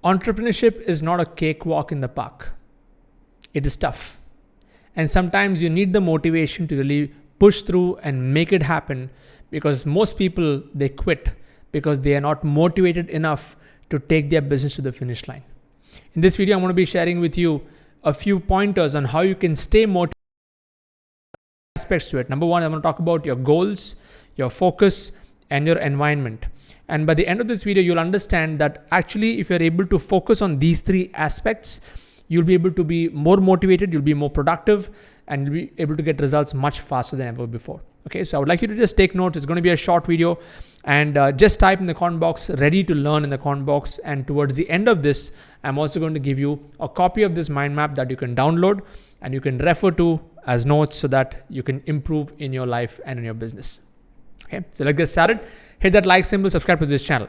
Entrepreneurship is not a cakewalk in the park. It is tough. And sometimes you need the motivation to really push through and make it happen, because most people, they quit because they are not motivated enough to take their business to the finish line. In this video, I'm going to be sharing with you a few pointers on how you can stay motivated. Aspects to it. Number one, I'm going to talk about your goals, your focus, and your environment. And by the end of this video, you'll understand that actually, if you're able to focus on these three aspects, you'll be able to be more motivated, you'll be more productive, and you'll be able to get results much faster than ever before. Okay, so I would like you to just take notes. It's going to be a short video, and just type in the comment box ready to learn in the comment box. And towards the end of this, I'm also going to give you a copy of this mind map that you can download and you can refer to as notes so that you can improve in your life and in your business. Okay, so let's get started. Hit that like symbol, subscribe to this channel.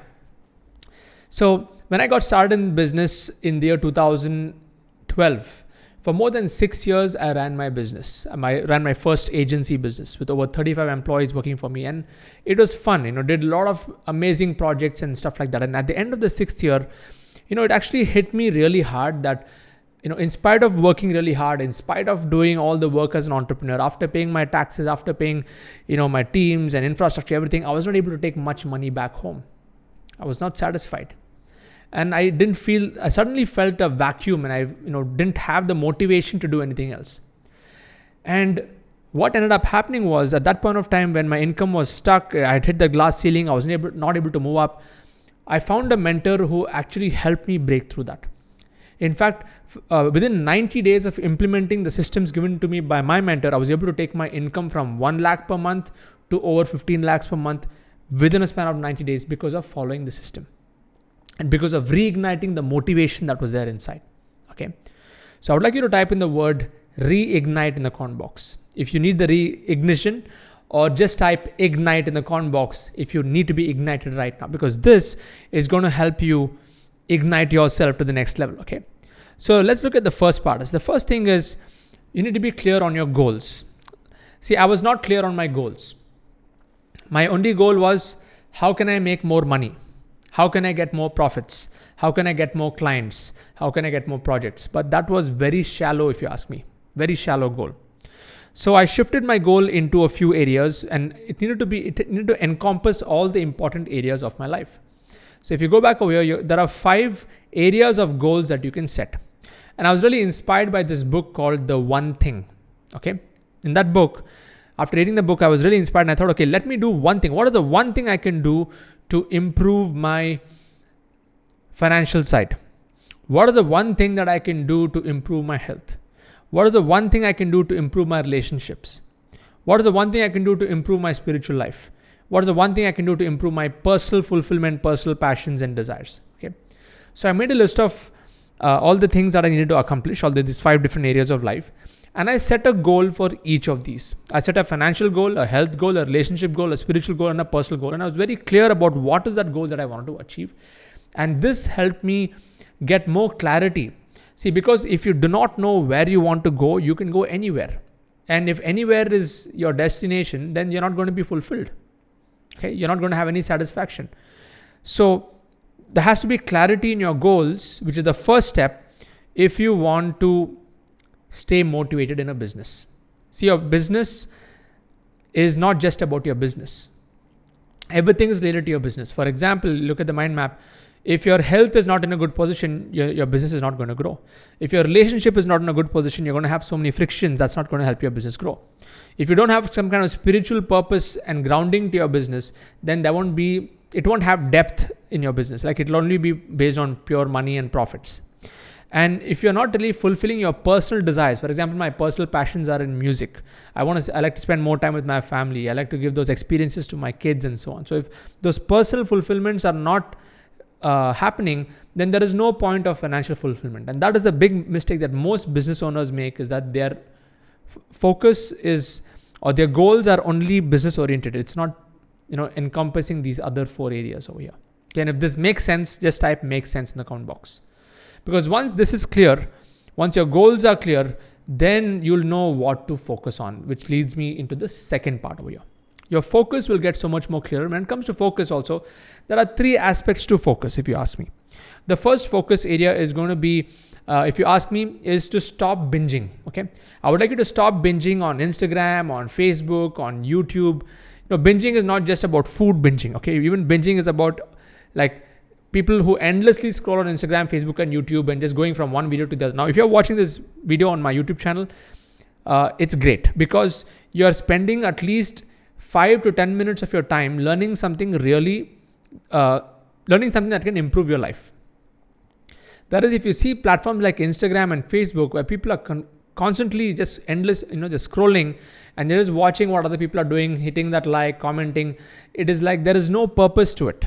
So when I got started in business in the year 2012, for more than 6 years, I ran my business. I ran my first agency business with over 35 employees working for me. And it was fun, did a lot of amazing projects and stuff like that. And at the end of the 6th year, it actually hit me really hard that, in spite of working really hard, in spite of doing all the work as an entrepreneur, after paying my taxes, after paying, my teams and infrastructure, everything, I was not able to take much money back home. I was not satisfied. And I suddenly felt a vacuum, and I, didn't have the motivation to do anything else. And what ended up happening was, at that point of time when my income was stuck, I had hit the glass ceiling, I was not able to move up. I found a mentor who actually helped me break through that. In fact, within 90 days of implementing the systems given to me by my mentor, I was able to take my income from 1 lakh per month to over 15 lakhs per month within a span of 90 days because of following the system and because of reigniting the motivation that was there inside. Okay. So I would like you to type in the word reignite in the comment box if you need the reignition, or just type ignite in the comment box if you need to be ignited right now, because this is going to help you ignite yourself to the next level. Okay. So let's look at the first part. The first thing is you need to be clear on your goals. See, I was not clear on my goals. My only goal was, how can I make more money? How can I get more profits? How can I get more clients? How can I get more projects? But that was very shallow, if you ask me. Very shallow goal. So I shifted my goal into a few areas, and it needed to encompass all the important areas of my life. So if you go back over here, there are 5 areas of goals that you can set. And I was really inspired by this book called The One Thing. Okay. In that book, after reading the book, I was really inspired, and I thought, okay, let me do one thing. What is the one thing I can do to improve my financial side? What is the one thing that I can do to improve my health? What is the one thing I can do to improve my relationships? What is the one thing I can do to improve my spiritual life? What is the one thing I can do to improve my personal fulfillment, personal passions and desires? Okay. So I made a list of all the things that I needed to accomplish, all these 5 different areas of life. And I set a goal for each of these. I set a financial goal, a health goal, a relationship goal, a spiritual goal, and a personal goal. And I was very clear about what is that goal that I wanted to achieve. And this helped me get more clarity. See, because if you do not know where you want to go, you can go anywhere. And if anywhere is your destination, then you're not going to be fulfilled. Okay, you're not going to have any satisfaction. So there has to be clarity in your goals, which is the first step if you want to stay motivated in a business. See, your business is not just about your business. Everything is related to your business. For example, look at the mind map. If your health is not in a good position, your business is not going to grow. If your relationship is not in a good position, you're going to have so many frictions. That's not going to help your business grow. If you don't have some kind of spiritual purpose and grounding to your business, then it won't have depth in your business. Like, it'll only be based on pure money and profits. And if you're not really fulfilling your personal desires, for example, my personal passions are in music. I like to spend more time with my family. I like to give those experiences to my kids and so on. So if those personal fulfillments are not happening, then there is no point of financial fulfillment. And that is the big mistake that most business owners make, is that their focus is, or their goals are only business oriented. It's not, encompassing these other 4 areas over here. Okay, and if this makes sense, just type makes sense in the comment box. Because once this is clear, once your goals are clear, then you'll know what to focus on, which leads me into the second part over here. Your focus will get so much more clearer. When it comes to focus also, there are 3 aspects to focus, if you ask me. The first focus area is going to be, if you ask me, is to stop binging. Okay, I would like you to stop binging on Instagram, on Facebook, on YouTube. Binging is not just about food binging. Okay, even binging is about like people who endlessly scroll on Instagram, Facebook, and YouTube and just going from one video to the other. Now, if you're watching this video on my YouTube channel, it's great because you're spending at least 5 to 10 minutes of your time learning something that can improve your life. Whereas if you see platforms like Instagram and Facebook where people are constantly just endless, just scrolling and they're just watching what other people are doing, hitting that like, commenting, it is like there is no purpose to it.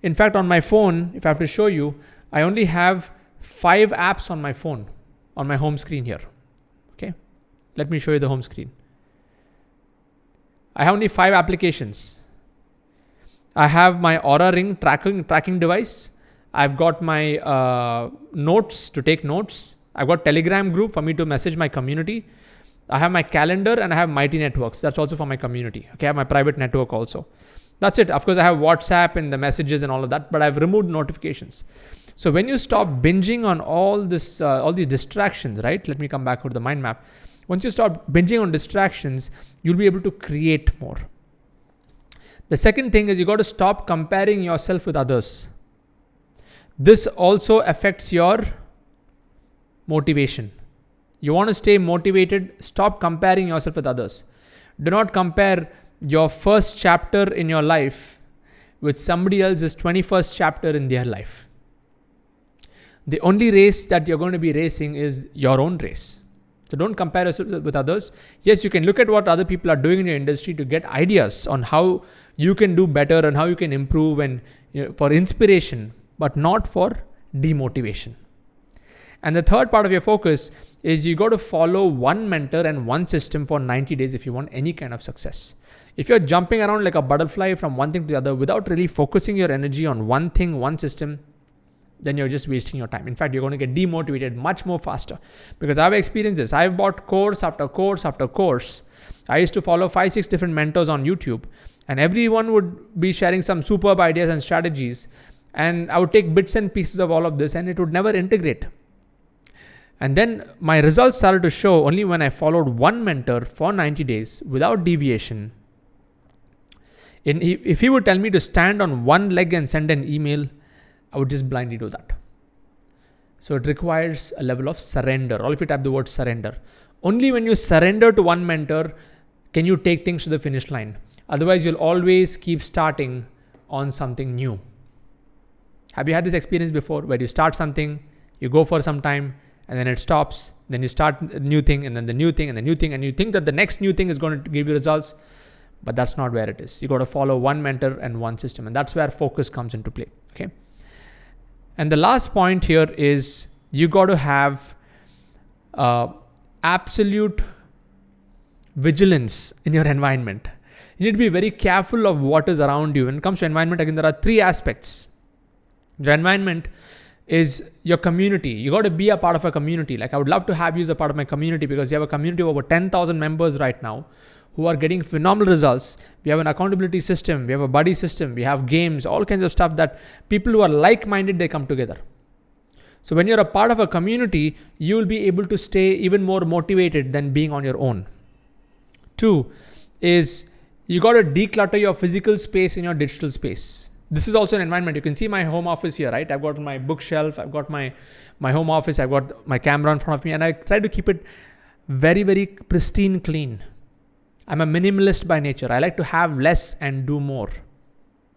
In fact, on my phone, if I have to show you, I only have 5 apps on my phone, on my home screen here. Okay, let me show you the home screen. I have only 5 applications. I have my Aura Ring tracking device. I've got my notes to take notes. I've got Telegram group for me to message my community. I have my calendar and I have Mighty Networks. That's also for my community. Okay, I have my private network also. That's it. Of course, I have WhatsApp and the messages and all of that, but I've removed notifications. So when you stop binging on all these distractions, right? Let me come back to the mind map. Once you stop binging on distractions, you'll be able to create more. The second thing is you got to stop comparing yourself with others. This also affects your motivation. You want to stay motivated, stop comparing yourself with others. Do not compare your first chapter in your life with somebody else's 21st chapter in their life. The only race that you're going to be racing is your own race. So don't compare yourself with others. Yes, you can look at what other people are doing in your industry to get ideas on how you can do better and how you can improve and for inspiration, but not for demotivation. And the third part of your focus is you got to follow one mentor and one system for 90 days if you want any kind of success. If you're jumping around like a butterfly from one thing to the other without really focusing your energy on one thing, one system, then you're just wasting your time. In fact, you're going to get demotivated much more faster because I've experienced this. I've bought course after course after course. I used to follow 5-6 different mentors on YouTube and everyone would be sharing some superb ideas and strategies. And I would take bits and pieces of all of this and it would never integrate. And then my results started to show only when I followed one mentor for 90 days without deviation. If he would tell me to stand on one leg and send an email, I would just blindly do that. So it requires a level of surrender. All of you type the word surrender. Only when you surrender to one mentor can you take things to the finish line. Otherwise, you'll always keep starting on something new. Have you had this experience before where you start something, you go for some time, and then it stops, then you start a new thing, and then the new thing, and the new thing, and you think that the next new thing is going to give you results, but that's not where it is. You got to follow one mentor and one system, and that's where focus comes into play. Okay. And the last point here is you got to have absolute vigilance in your environment. You need to be very careful of what is around you. When it comes to environment, again, there are 3 aspects. Your environment is your community. You got to be a part of a community. Like I would love to have you as a part of my community because you have a community of over 10,000 members right now who are getting phenomenal results. We have an accountability system. We have a buddy system. We have games, all kinds of stuff that people who are like-minded, they come together. So when you're a part of a community, you will be able to stay even more motivated than being on your own. 2 is you got to declutter your physical space in your digital space. This is also an environment. You can see my home office here, right? I've got my bookshelf. I've got my home office. I've got my camera in front of me. And I try to keep it very, very pristine clean. I'm a minimalist by nature. I like to have less and do more.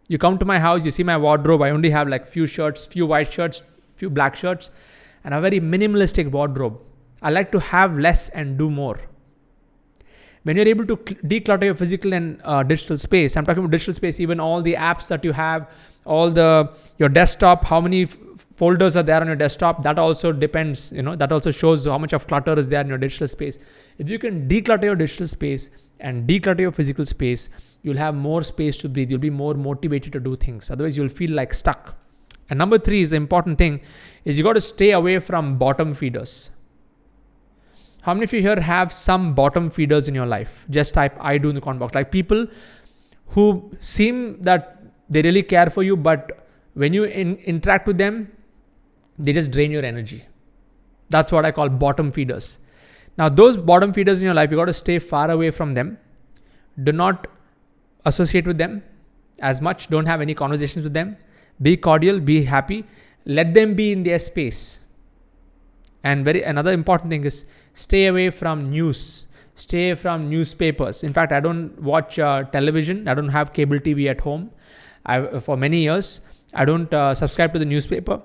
You come to my house, you see my wardrobe. I only have like few shirts, few white shirts, few black shirts, and a very minimalistic wardrobe. I like to have less and do more. When you're able to declutter your physical and digital space, I'm talking about digital space, even all the apps that you have, your desktop, how many folders are there on your desktop, that also depends, that also shows how much of clutter is there in your digital space. If you can declutter your digital space and declutter your physical space, you'll have more space to breathe. You'll be more motivated to do things. Otherwise, you'll feel like stuck. And number 3 is the important thing is you got to stay away from bottom feeders. How many of you here have some bottom feeders in your life? Just type I do in the comment box. Like people who seem that they really care for you, but when you interact with them, they just drain your energy. That's what I call bottom feeders. Now, those bottom feeders in your life, you got to stay far away from them. Do not associate with them as much. Don't have any conversations with them. Be cordial, be happy. Let them be in their space. And another important thing is stay away from news. Stay from newspapers. In fact, I don't watch television. I don't have cable TV at home. For many years, I don't subscribe to the newspaper.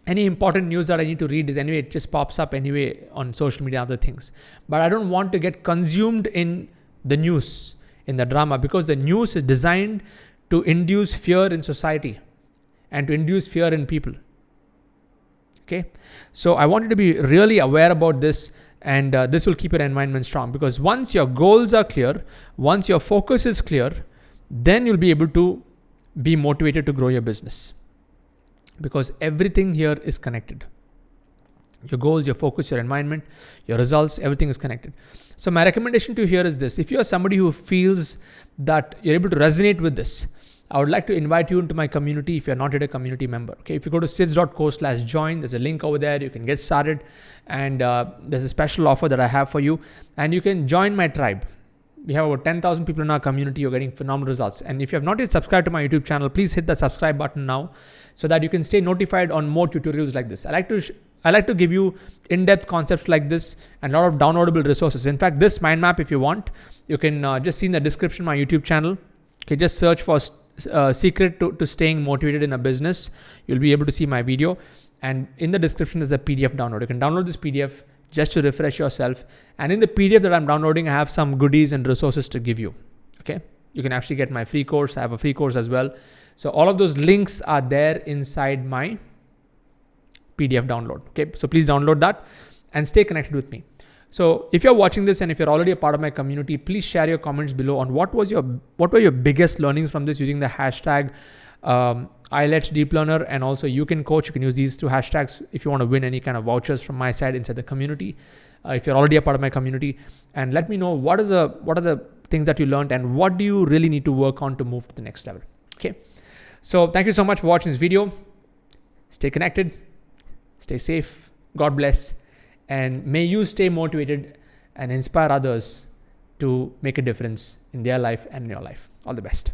Any important news that I need to read is anyway, it just pops up anyway on social media, other things. But I don't want to get consumed in the news, in the drama, because the news is designed to induce fear in society and to induce fear in people. Okay. So I want you to be really aware about this, and this will keep your environment strong, because once your goals are clear, once your focus is clear, then you'll be able to be motivated to grow your business. Because everything here is connected. Your goals, your focus, your environment, your results, everything is connected. So my recommendation to you here is this. If you're somebody who feels that you're able to resonate with this, I would like to invite you into my community if you're not yet a community member. Okay, if you go to sids.co/join, there's a link over there. You can get started, and there's a special offer that I have for you, and you can join my tribe. We have over 10,000 people in our community. You're getting phenomenal results. And if you have not yet subscribed to my YouTube channel, please hit that subscribe button now, so that you can stay notified on more tutorials like this. I like to give you in-depth concepts like this and a lot of downloadable resources. In fact, this mind map, if you want, you can just see in the description of my YouTube channel. Okay, just search for secret to staying motivated in a business. You'll be able to see my video. And in the description, there's a PDF download. You can download this PDF just to refresh yourself. And in the PDF that I'm downloading, I have some goodies and resources to give you. Okay. You can actually get my free course. I have a free course as well. So all of those links are there inside my PDF download. Okay. So please download that and stay connected with me. So if you're watching this and if you're already a part of my community, please share your comments below on what were your biggest learnings from this, using the hashtag iLet's Deep Learner, and also You Can Coach. You can use these two hashtags if you want to win any kind of vouchers from my side inside the community. If you're already a part of my community, and let me know what are the things that you learned and what do you really need to work on to move to the next level. Okay. So thank you so much for watching this video. Stay connected, stay safe. God bless. And may you stay motivated and inspire others to make a difference in their life and in your life. All the best.